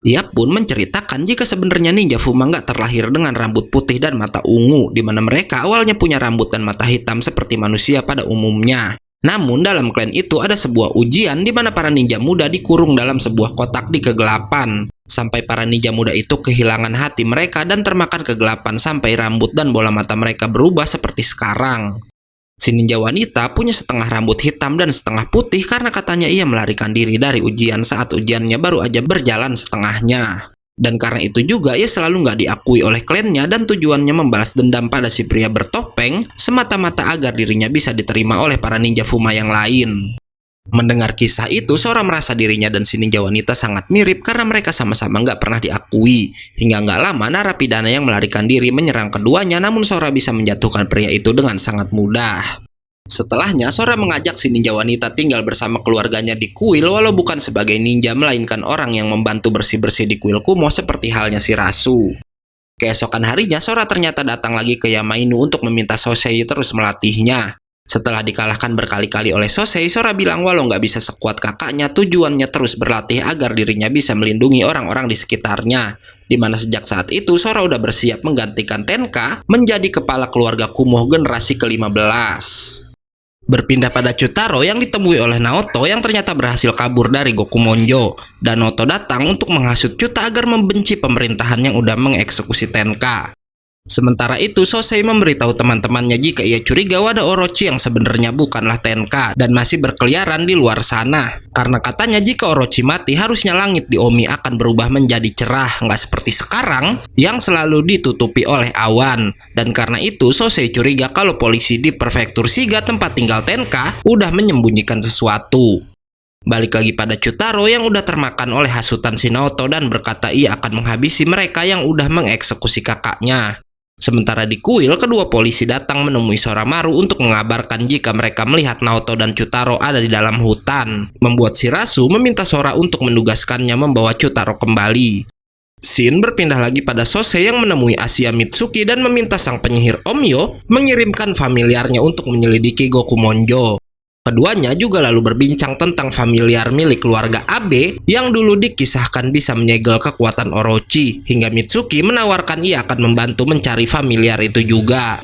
Ia pun menceritakan jika sebenarnya ninja Fuma nggak terlahir dengan rambut putih dan mata ungu, di mana mereka awalnya punya rambut dan mata hitam seperti manusia pada umumnya. Namun dalam klan itu ada sebuah ujian di mana para ninja muda dikurung dalam sebuah kotak di kegelapan. Sampai para ninja muda itu kehilangan hati mereka dan termakan kegelapan sampai rambut dan bola mata mereka berubah seperti sekarang. Si ninja wanita punya setengah rambut hitam dan setengah putih karena katanya ia melarikan diri dari ujian saat ujiannya baru aja berjalan setengahnya. Dan karena itu juga ia selalu nggak diakui oleh klannya dan tujuannya membalas dendam pada si pria bertopeng semata-mata agar dirinya bisa diterima oleh para ninja Fuma yang lain. Mendengar kisah itu, Sora merasa dirinya dan si ninja wanita sangat mirip karena mereka sama-sama nggak pernah diakui. Hingga nggak lama narapidana yang melarikan diri menyerang keduanya, namun Sora bisa menjatuhkan pria itu dengan sangat mudah. Setelahnya, Sora mengajak si ninja wanita tinggal bersama keluarganya di kuil walau bukan sebagai ninja melainkan orang yang membantu bersih-bersih di kuil Kumo seperti halnya Shirazu. Keesokan harinya, Sora ternyata datang lagi ke Yamainu untuk meminta Sosei terus melatihnya. Setelah dikalahkan berkali-kali oleh Sosei, Sora bilang walau nggak bisa sekuat kakaknya, tujuannya terus berlatih agar dirinya bisa melindungi orang-orang di sekitarnya. Dimana sejak saat itu, Sora udah bersiap menggantikan Tenka menjadi kepala keluarga Kumo generasi ke-15. Berpindah pada Chutaro yang ditemui oleh Naoto yang ternyata berhasil kabur dari Gokumonjo. Dan Naoto datang untuk menghasut Chuta agar membenci pemerintahan yang udah mengeksekusi Tenka. Sementara itu, Sosei memberitahu teman-temannya jika ia curiga ada Orochi yang sebenarnya bukanlah Tenka dan masih berkeliaran di luar sana. Karena katanya jika Orochi mati, harusnya langit di Omi akan berubah menjadi cerah, nggak seperti sekarang yang selalu ditutupi oleh awan. Dan karena itu, Sosei curiga kalau polisi di prefektur Shiga tempat tinggal Tenka udah menyembunyikan sesuatu. Balik lagi pada Chutaro yang udah termakan oleh hasutan si Naoto dan berkata ia akan menghabisi mereka yang udah mengeksekusi kakaknya. Sementara di kuil, kedua polisi datang menemui Soramaru untuk mengabarkan jika mereka melihat Naoto dan Chutaro ada di dalam hutan. Membuat Shirazu meminta Sora untuk menugaskannya membawa Chutaro kembali. Scene berpindah lagi pada Sosei yang menemui Asia Mitsuki dan meminta sang penyihir Omyo mengirimkan familiarnya untuk menyelidiki Gokumonjo. Keduanya juga lalu berbincang tentang familiar milik keluarga Abe yang dulu dikisahkan bisa menyegel kekuatan Orochi, hingga Mitsuki menawarkan ia akan membantu mencari familiar itu juga.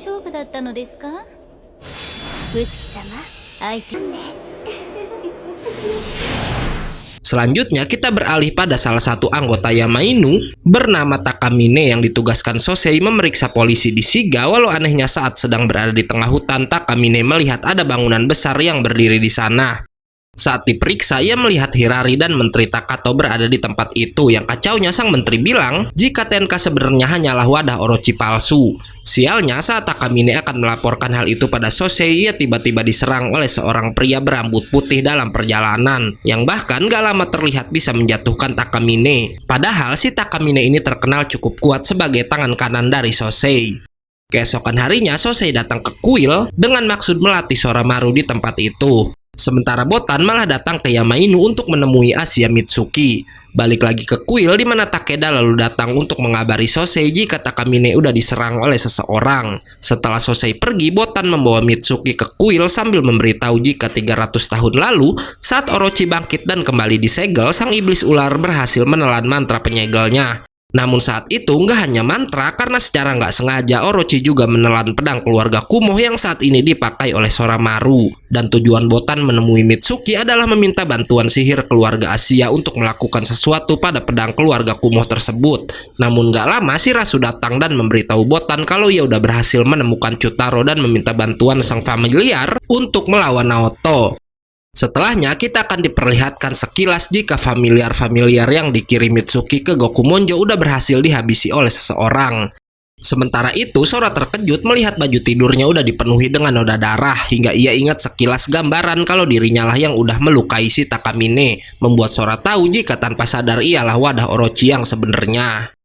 Selanjutnya kita beralih pada salah satu anggota Yamainu bernama Takamine yang ditugaskan Sosei memeriksa polisi di Shiga. Walau anehnya saat sedang berada di tengah hutan, Takamine melihat ada bangunan besar yang berdiri di sana. Saat diperiksa, ia melihat Hirari dan Menteri Takato berada di tempat itu. Yang kacaunya, sang menteri bilang jika Tenka sebenarnya hanyalah wadah Orochi palsu. Sialnya, saat Takamine akan melaporkan hal itu pada Sosei, ia tiba-tiba diserang oleh seorang pria berambut putih dalam perjalanan, yang bahkan gak lama terlihat bisa menjatuhkan Takamine. Padahal si Takamine ini terkenal cukup kuat sebagai tangan kanan dari Sosei. Keesokan harinya, Sosei datang ke kuil dengan maksud melatih Soramaru di tempat itu. Sementara Botan malah datang ke Yamainu untuk menemui Asia Mitsuki. Balik lagi ke kuil di mana Takeda lalu datang untuk mengabari Sosei jika Takamine udah diserang oleh seseorang. Setelah Sosei pergi, Botan membawa Mitsuki ke kuil sambil memberitahu jika 300 tahun lalu saat Orochi bangkit dan kembali disegel, sang iblis ular berhasil menelan mantra penyegelnya. Namun saat itu nggak hanya mantra, karena secara nggak sengaja Orochi juga menelan pedang keluarga Kumo yang saat ini dipakai oleh Soramaru. Dan tujuan Botan menemui Mitsuki adalah meminta bantuan sihir keluarga Asia untuk melakukan sesuatu pada pedang keluarga Kumo tersebut. Namun nggak lama Shirasu datang dan memberitahu Botan kalau ia udah berhasil menemukan Chutaro dan meminta bantuan sang familiar untuk melawan Naoto. Setelahnya kita akan diperlihatkan sekilas jika familiar-familiar yang dikirim Mitsuki ke Gokumonjo udah berhasil dihabisi oleh seseorang. Sementara itu, Sora terkejut melihat baju tidurnya udah dipenuhi dengan noda darah, hingga ia ingat sekilas gambaran kalau dirinya lah yang udah melukai si Takamine, membuat Sora tahu jika tanpa sadar ialah wadah Orochi yang sebenarnya.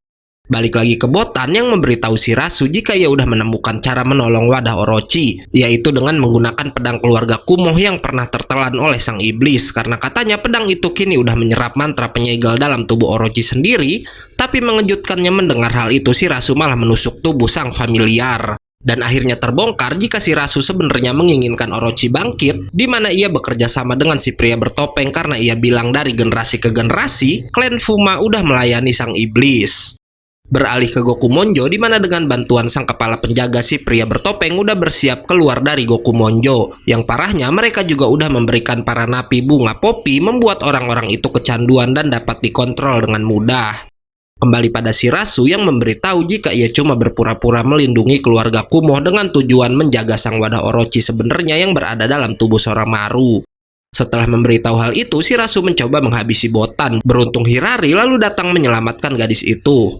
Balik lagi ke Botan yang memberitahu Shirasu jika ia udah menemukan cara menolong wadah Orochi, yaitu dengan menggunakan pedang keluarga Kumo yang pernah tertelan oleh sang iblis, karena katanya pedang itu kini udah menyerap mantra penyegel dalam tubuh Orochi sendiri. Tapi mengejutkannya mendengar hal itu, Shirasu malah menusuk tubuh sang familiar. Dan akhirnya terbongkar jika Shirasu sebenarnya menginginkan Orochi bangkit, di mana ia bekerja sama dengan si pria bertopeng karena ia bilang dari generasi ke generasi, klan Fuma udah melayani sang iblis. Beralih ke Gokumonjo di mana dengan bantuan sang kepala penjaga, si pria bertopeng udah bersiap keluar dari Gokumonjo. Yang parahnya mereka juga udah memberikan para napi bunga popi, membuat orang-orang itu kecanduan dan dapat dikontrol dengan mudah. Kembali pada Shirasu yang memberitahu jika ia cuma berpura-pura melindungi keluarga Kumo dengan tujuan menjaga sang wadah Orochi sebenarnya yang berada dalam tubuh Soramaru. Setelah memberitahu hal itu, Shirasu mencoba menghabisi Botan. Beruntung Hirari lalu datang menyelamatkan gadis itu.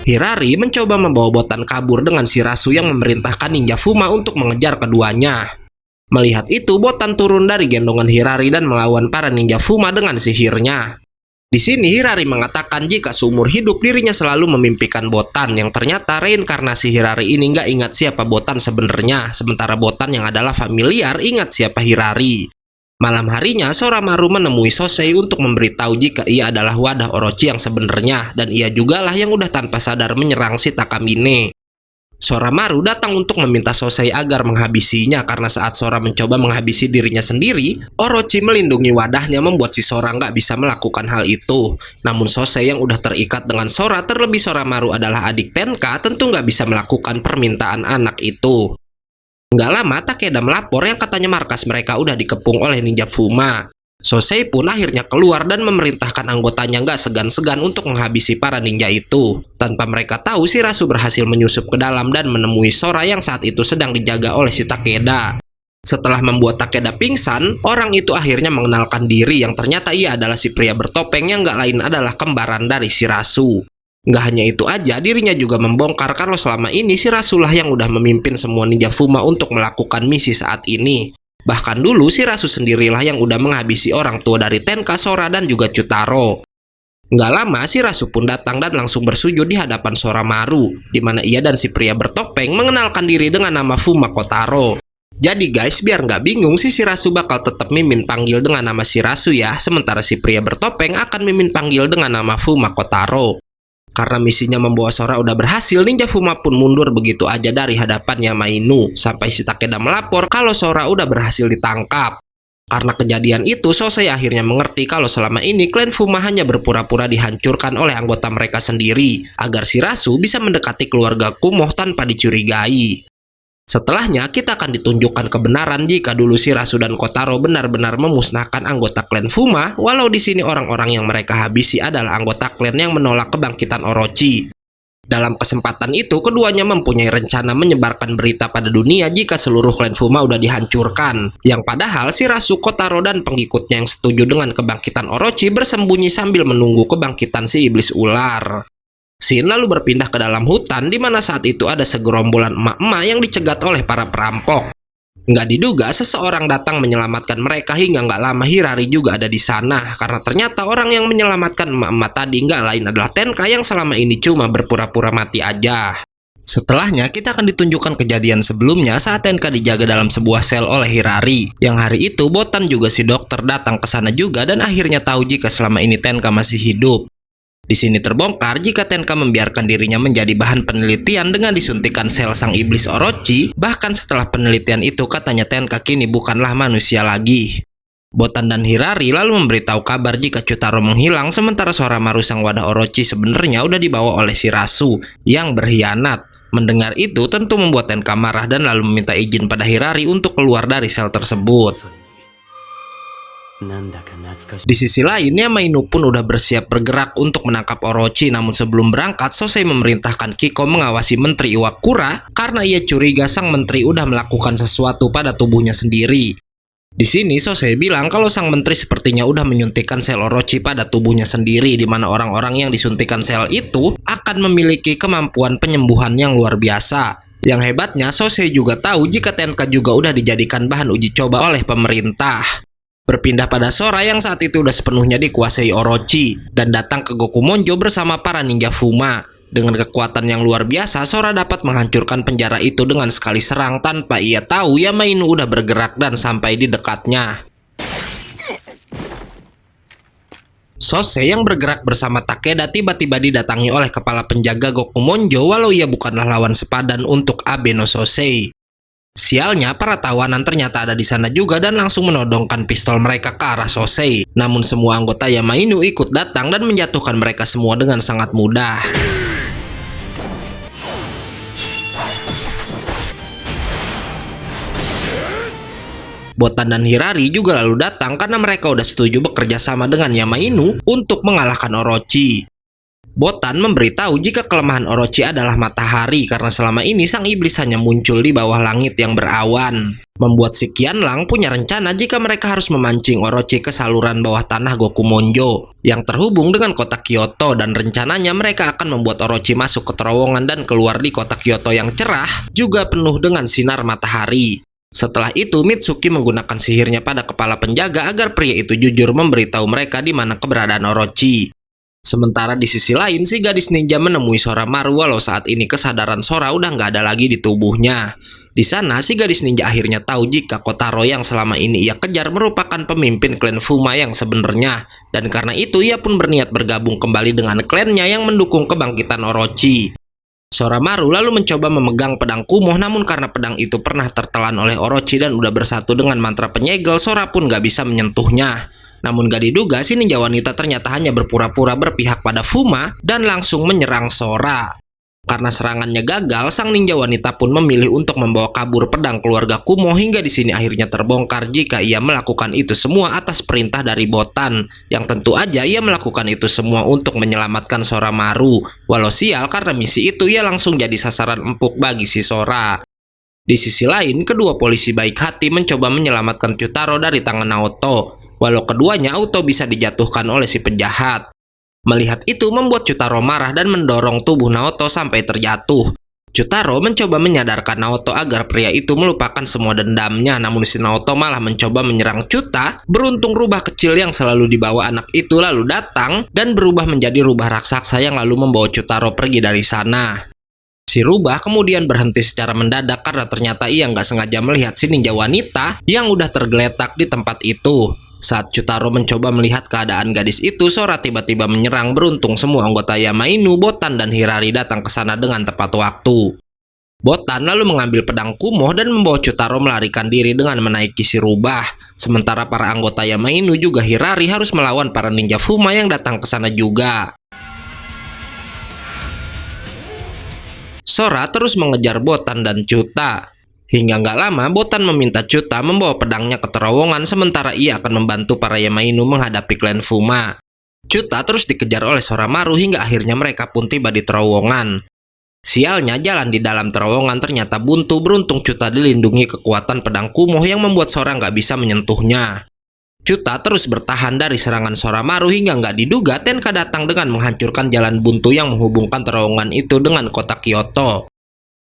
Hirari mencoba membawa Botan kabur dengan Shirasu yang memerintahkan ninja Fuma untuk mengejar keduanya. Melihat itu, Botan turun dari gendongan Hirari dan melawan para ninja Fuma dengan sihirnya. Di sini Hirari mengatakan jika seumur hidup dirinya selalu memimpikan Botan, yang ternyata reinkarnasi Hirari ini nggak ingat siapa Botan sebenarnya, sementara Botan yang adalah familiar ingat siapa Hirari. Malam harinya, Soramaru menemui Sosei untuk memberitahu jika ia adalah wadah Orochi yang sebenarnya, dan ia jugalah yang udah tanpa sadar menyerang si Takamine. Soramaru datang untuk meminta Sosei agar menghabisinya karena saat Sora mencoba menghabisi dirinya sendiri, Orochi melindungi wadahnya membuat si Sora nggak bisa melakukan hal itu. Namun Sosei yang udah terikat dengan Sora, terlebih Soramaru adalah adik Tenka, tentu nggak bisa melakukan permintaan anak itu. Nggak lama, Takeda melapor yang katanya markas mereka udah dikepung oleh ninja Fuma. Sosei pun akhirnya keluar dan memerintahkan anggotanya nggak segan-segan untuk menghabisi para ninja itu. Tanpa mereka tahu, Shirasu berhasil menyusup ke dalam dan menemui Sora yang saat itu sedang dijaga oleh si Takeda. Setelah membuat Takeda pingsan, orang itu akhirnya mengenalkan diri yang ternyata ia adalah si pria bertopeng yang nggak lain adalah kembaran dari Shirasu. Nggak hanya itu aja, dirinya juga membongkar kalau selama ini Shirasu lah yang udah memimpin semua ninja Fuma untuk melakukan misi saat ini. Bahkan dulu Shirasu sendirilah yang udah menghabisi orang tua dari Tenka, Sora, dan juga Chutaro. Nggak lama, Shirasu pun datang dan langsung bersujud di hadapan Soramaru, di mana ia dan si pria bertopeng mengenalkan diri dengan nama Fuma Kotaro. Jadi guys, biar nggak bingung, si Shirasu bakal tetap Mimin panggil dengan nama Shirasu ya, sementara si pria bertopeng akan Mimin panggil dengan nama Fuma Kotaro. Karena misinya membawa Sora udah berhasil, ninja Fuma pun mundur begitu aja dari hadapan Yamainu, sampai si Takeda melapor kalau Sora udah berhasil ditangkap. Karena kejadian itu, Sosei akhirnya mengerti kalau selama ini klan Fuma hanya berpura-pura dihancurkan oleh anggota mereka sendiri, agar Shirasu bisa mendekati keluarga Kumo tanpa dicurigai. Setelahnya, kita akan ditunjukkan kebenaran jika dulu Shirazu dan Kotaro benar-benar memusnahkan anggota klan Fuma, walau di sini orang-orang yang mereka habisi adalah anggota klan yang menolak kebangkitan Orochi. Dalam kesempatan itu, keduanya mempunyai rencana menyebarkan berita pada dunia jika seluruh klan Fuma udah dihancurkan. Yang padahal Shirazu, Kotaro, dan pengikutnya yang setuju dengan kebangkitan Orochi bersembunyi sambil menunggu kebangkitan si iblis ular. Shin lalu berpindah ke dalam hutan di mana saat itu ada segerombolan emak-emak yang dicegat oleh para perampok. Nggak diduga seseorang datang menyelamatkan mereka hingga nggak lama Hirari juga ada di sana karena ternyata orang yang menyelamatkan emak-emak tadi nggak lain adalah Tenka yang selama ini cuma berpura-pura mati aja. Setelahnya kita akan ditunjukkan kejadian sebelumnya saat Tenka dijaga dalam sebuah sel oleh Hirari. Yang hari itu Botan juga si dokter datang ke sana juga dan akhirnya tahu jika selama ini Tenka masih hidup. Di sini terbongkar jika Tenka membiarkan dirinya menjadi bahan penelitian dengan disuntikan sel sang iblis Orochi. Bahkan setelah penelitian itu katanya Tenka kini bukanlah manusia lagi. Botan dan Hirari lalu memberitahu kabar jika Chutaro menghilang sementara Soramaru sang wadah Orochi sebenarnya udah dibawa oleh Shirazu yang berkhianat. Mendengar itu tentu membuat Tenka marah dan lalu meminta izin pada Hirari untuk keluar dari sel tersebut. Di sisi lain, Yamainu pun udah bersiap bergerak untuk menangkap Orochi, namun sebelum berangkat, Sosei memerintahkan Kiko mengawasi Menteri Iwakura karena ia curiga sang menteri udah melakukan sesuatu pada tubuhnya sendiri. Di sini Sosei bilang kalau sang menteri sepertinya udah menyuntikkan sel Orochi pada tubuhnya sendiri, di mana orang-orang yang disuntikan sel itu akan memiliki kemampuan penyembuhan yang luar biasa. Yang hebatnya, Sosei juga tahu jika Tenka juga udah dijadikan bahan uji coba oleh pemerintah. Berpindah pada Sora yang saat itu udah sepenuhnya dikuasai Orochi dan datang ke Gokumonjo bersama para ninja Fuma. Dengan kekuatan yang luar biasa, Sora dapat menghancurkan penjara itu dengan sekali serang tanpa ia tahu Yamainu udah bergerak dan sampai di dekatnya. Sosei yang bergerak bersama Takeda tiba-tiba didatangi oleh kepala penjaga Gokumonjo walau ia bukanlah lawan sepadan untuk Abe no Sosei. Sialnya, para tawanan ternyata ada di sana juga dan langsung menodongkan pistol mereka ke arah Sosei. Namun semua anggota Yamainu ikut datang dan menjatuhkan mereka semua dengan sangat mudah. Botan dan Hirari juga lalu datang karena mereka udah setuju bekerja sama dengan Yamainu untuk mengalahkan Orochi. Botan memberitahu jika kelemahan Orochi adalah matahari karena selama ini sang iblis hanya muncul di bawah langit yang berawan. Membuat si Qianlang punya rencana jika mereka harus memancing Orochi ke saluran bawah tanah Gokumonjo yang terhubung dengan kota Kyoto, dan rencananya mereka akan membuat Orochi masuk ke terowongan dan keluar di kota Kyoto yang cerah juga penuh dengan sinar matahari. Setelah itu Mitsuki menggunakan sihirnya pada kepala penjaga agar pria itu jujur memberitahu mereka di mana keberadaan Orochi. Sementara di sisi lain, si gadis ninja menemui Soramaru walau saat ini kesadaran Sora udah nggak ada lagi di tubuhnya. Di sana, si gadis ninja akhirnya tahu jika Kotaro yang selama ini ia kejar merupakan pemimpin klan Fuma yang sebenarnya. Dan karena itu, ia pun berniat bergabung kembali dengan klannya yang mendukung kebangkitan Orochi. Soramaru lalu mencoba memegang pedang kumuh, namun karena pedang itu pernah tertelan oleh Orochi dan udah bersatu dengan mantra penyegel, Sora pun nggak bisa menyentuhnya. Namun gak diduga si ninja wanita ternyata hanya berpura-pura berpihak pada Fuma dan langsung menyerang Sora. Karena serangannya gagal, sang ninja wanita pun memilih untuk membawa kabur pedang keluarga Kumo hingga di sini akhirnya terbongkar jika ia melakukan itu semua atas perintah dari Botan. Yang tentu aja ia melakukan itu semua untuk menyelamatkan Soramaru. Walau sial karena misi itu ia langsung jadi sasaran empuk bagi si Sora. Di sisi lain, kedua polisi baik hati mencoba menyelamatkan Chutaro dari tangan Naoto. Walau keduanya auto bisa dijatuhkan oleh si penjahat. Melihat itu membuat Chutaro marah dan mendorong tubuh Naoto sampai terjatuh. Chutaro mencoba menyadarkan Naoto agar pria itu melupakan semua dendamnya, namun si Naoto malah mencoba menyerang Chuta. Beruntung rubah kecil yang selalu dibawa anak itu lalu datang dan berubah menjadi rubah raksasa yang lalu membawa Chutaro pergi dari sana. Si rubah kemudian berhenti secara mendadak karena ternyata ia nggak sengaja melihat si ninja wanita yang udah tergeletak di tempat itu. Saat Chutaro mencoba melihat keadaan gadis itu, Sora tiba-tiba menyerang. Beruntung semua anggota Yamainu, Botan, dan Hirari datang ke sana dengan tepat waktu. Botan lalu mengambil pedang Kumo dan membawa Chutaro melarikan diri dengan menaiki si rubah. Sementara para anggota Yamainu juga Hirari harus melawan para ninja Fuma yang datang ke sana juga. Sora terus mengejar Botan dan Chuta. Hingga nggak lama, Botan meminta Chuta membawa pedangnya ke terowongan sementara ia akan membantu para Yamainu menghadapi klan Fuma. Chuta terus dikejar oleh Soramaru hingga akhirnya mereka pun tiba di terowongan. Sialnya, jalan di dalam terowongan ternyata buntu. Beruntung Chuta dilindungi kekuatan pedang Kumo yang membuat Sora nggak bisa menyentuhnya. Chuta terus bertahan dari serangan Soramaru hingga nggak diduga Tenka datang dengan menghancurkan jalan buntu yang menghubungkan terowongan itu dengan kota Kyoto.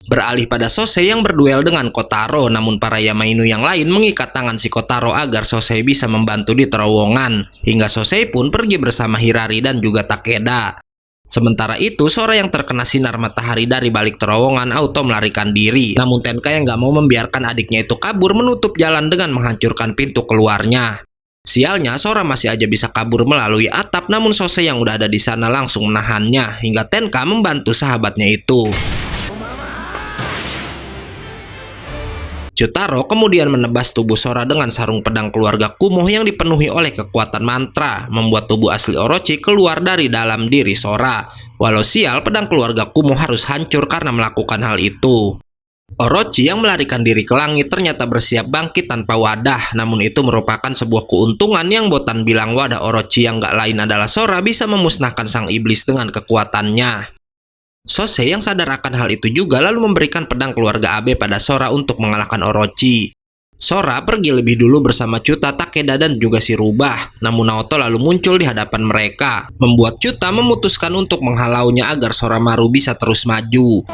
Beralih pada Sosei yang berduel dengan Kotaro, namun para Yamainu yang lain mengikat tangan si Kotaro agar Sosei bisa membantu di terowongan. Hingga Sosei pun pergi bersama Hirari dan juga Takeda. Sementara itu, Sora yang terkena sinar matahari dari balik terowongan auto melarikan diri. Namun Tenka yang gak mau membiarkan adiknya itu kabur menutup jalan dengan menghancurkan pintu keluarnya. Sialnya, Sora masih aja bisa kabur melalui atap, namun Sosei yang udah ada di sana langsung menahannya hingga Tenka membantu sahabatnya itu. Chutaro kemudian menebas tubuh Sora dengan sarung pedang keluarga Kumo yang dipenuhi oleh kekuatan mantra, membuat tubuh asli Orochi keluar dari dalam diri Sora. Walau sial, pedang keluarga Kumo harus hancur karena melakukan hal itu. Orochi yang melarikan diri ke langit ternyata bersiap bangkit tanpa wadah, namun itu merupakan sebuah keuntungan yang Botan bilang wadah Orochi yang gak lain adalah Sora bisa memusnahkan sang iblis dengan kekuatannya. Sosei yang sadar akan hal itu juga lalu memberikan pedang keluarga Abe pada Sora untuk mengalahkan Orochi. Sora pergi lebih dulu bersama Chuta, Takeda, dan juga si Rubah. Namun Naoto lalu muncul di hadapan mereka, membuat Chuta memutuskan untuk menghalaunya agar Soramaru bisa terus maju.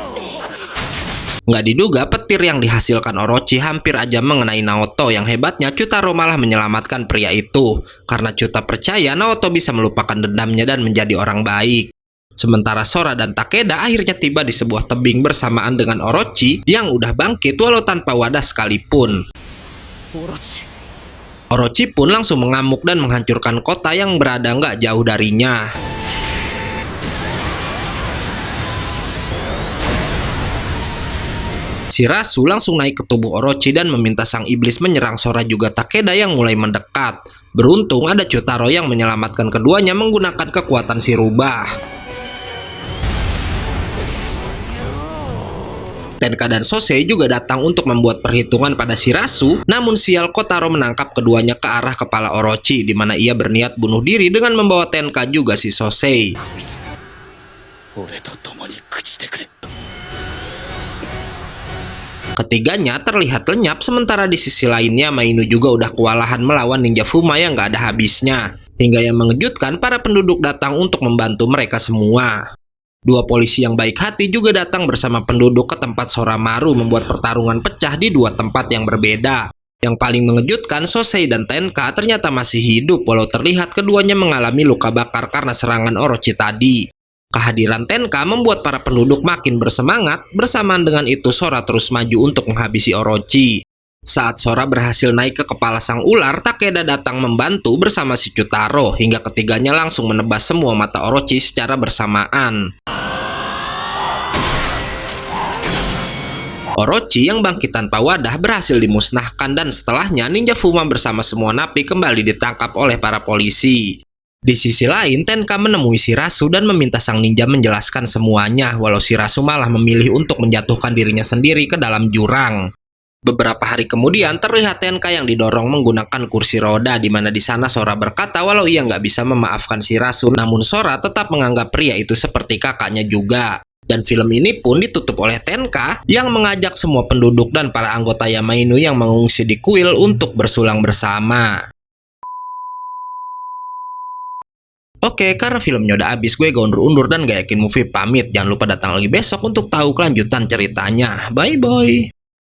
Nggak diduga petir yang dihasilkan Orochi hampir aja mengenai Naoto. Yang hebatnya Chutaro malah menyelamatkan pria itu. Karena Chuta percaya Naoto bisa melupakan dendamnya dan menjadi orang baik. Sementara Sora dan Takeda akhirnya tiba di sebuah tebing bersamaan dengan Orochi yang udah bangkit walau tanpa wadah sekalipun. Orochi pun langsung mengamuk dan menghancurkan kota yang berada nggak jauh darinya. Shirasu langsung naik ke tubuh Orochi dan meminta sang iblis menyerang Sora juga Takeda yang mulai mendekat. Beruntung ada Chutaro yang menyelamatkan keduanya menggunakan kekuatan si Rubah. Tenka dan Sosei juga datang untuk membuat perhitungan pada Shirasu, namun sial Kotaro menangkap keduanya ke arah kepala Orochi, di mana ia berniat bunuh diri dengan membawa Tenka juga si Sosei. Ketiganya terlihat lenyap, sementara di sisi lainnya Mainu juga udah kewalahan melawan ninja Fuma yang gak ada habisnya. Hingga yang mengejutkan, para penduduk datang untuk membantu mereka semua. Dua polisi yang baik hati juga datang bersama penduduk ke tempat Soramaru membuat pertarungan pecah di dua tempat yang berbeda. Yang paling mengejutkan, Sosei dan Tenka ternyata masih hidup walau terlihat keduanya mengalami luka bakar karena serangan Orochi tadi. Kehadiran Tenka membuat para penduduk makin bersemangat, bersamaan dengan itu Sora terus maju untuk menghabisi Orochi. Saat Sora berhasil naik ke kepala sang ular, Takeda datang membantu bersama si Chutaro hingga ketiganya langsung menebas semua mata Orochi secara bersamaan. Orochi yang bangkit tanpa wadah berhasil dimusnahkan dan setelahnya ninja Fuma bersama semua napi kembali ditangkap oleh para polisi. Di sisi lain, Tenka menemui Shirasu dan meminta sang ninja menjelaskan semuanya, walau Shirasu malah memilih untuk menjatuhkan dirinya sendiri ke dalam jurang. Beberapa hari kemudian terlihat Tenka yang didorong menggunakan kursi roda, di mana di sana Sora berkata walau ia nggak bisa memaafkan Shirasu, namun Sora tetap menganggap pria itu seperti kakaknya juga. Dan film ini pun ditutup oleh Tenka yang mengajak semua penduduk dan para anggota Yamainu yang mengungsi di kuil untuk bersulang bersama. Oke, karena filmnya udah habis, gue gak undur-undur dan gak yakin movie pamit. Jangan lupa datang lagi besok untuk tahu kelanjutan ceritanya. Bye-bye.